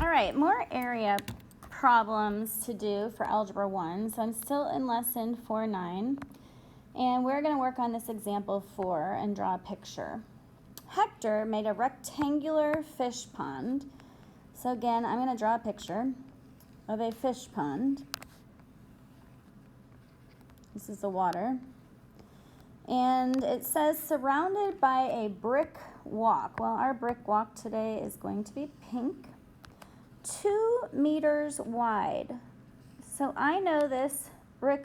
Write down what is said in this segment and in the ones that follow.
All right, more area problems to do for Algebra 1. So I'm still in lesson 4.9, and we're going to work on this example 4 and draw a picture. Hector made a rectangular fish pond. So again, I'm going to draw a picture of a fish pond. This is the water. And it says surrounded by a brick walk. Well, our brick walk today is going to be pink. 2 meters wide. So I know this brick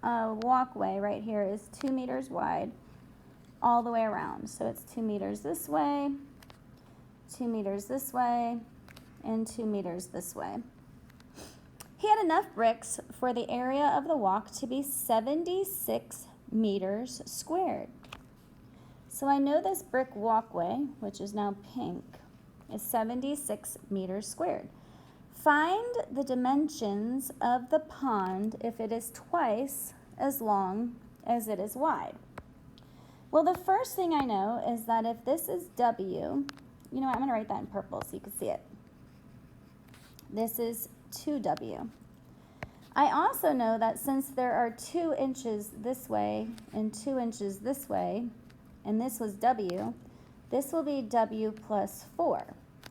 walkway right here is 2 meters wide all the way around. So it's 2 meters this way, 2 meters this way, and 2 meters this way. He had enough bricks for the area of the walk to be 76 meters squared. So I know this brick walkway, which is now pink, is 76 meters squared. Find the dimensions of the pond if it is twice as long as it is wide. Well, the first thing I know is that if this is W, you know what, I'm going to write that in purple so you can see it. This is 2W. I also know that since there are 2 inches this way and 2 inches this way, and this was W, this will be W plus 4,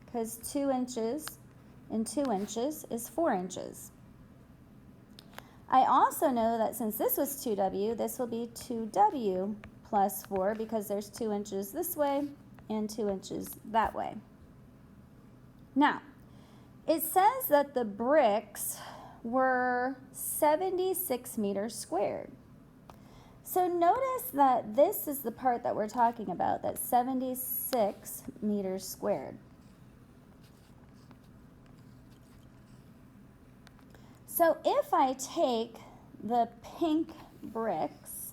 because 2 inches and 2 inches is 4 inches. I also know that since this was 2W, this will be 2W plus 4, because there's 2 inches this way and 2 inches that way. Now, it says that the bricks were 76 meters squared. So notice that this is the part that we're talking about, that's 76 meters squared. So if I take the pink bricks,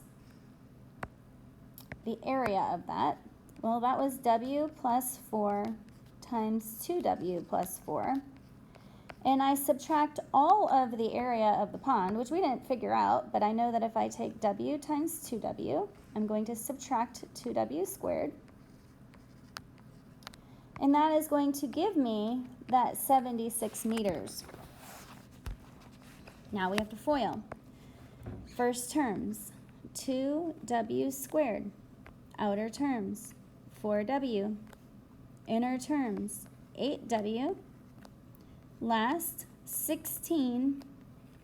the area of that, well, that was W plus 4 times 2W plus 4. And I subtract all of the area of the pond, which we didn't figure out, but I know that if I take W times 2W, I'm going to subtract 2W squared. And that is going to give me that 76 meters. Now we have to FOIL. First terms, 2W squared. Outer terms, 4W. Inner terms, 8W. Last, 16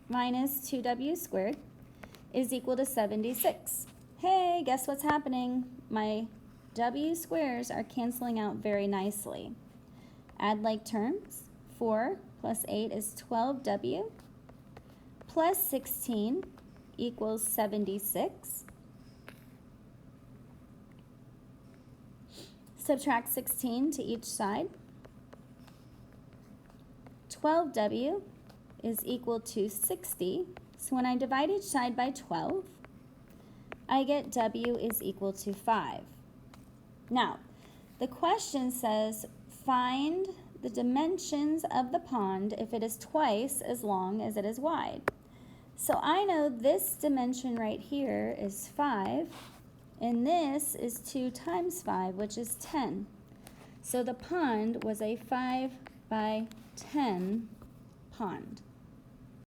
minus 2W squared is equal to 76. Hey, guess what's happening? My W squares are canceling out very nicely. Add like terms. 4 plus 8 is 12W plus 16 equals 76. Subtract 16 to each side. 12W is equal to 60. So when I divide each side by 12, I get W is equal to 5. Now, the question says, find the dimensions of the pond if it is twice as long as it is wide. So I know this dimension right here is 5, and this is 2 times 5, which is 10. So the pond was a 5 by 10 pond.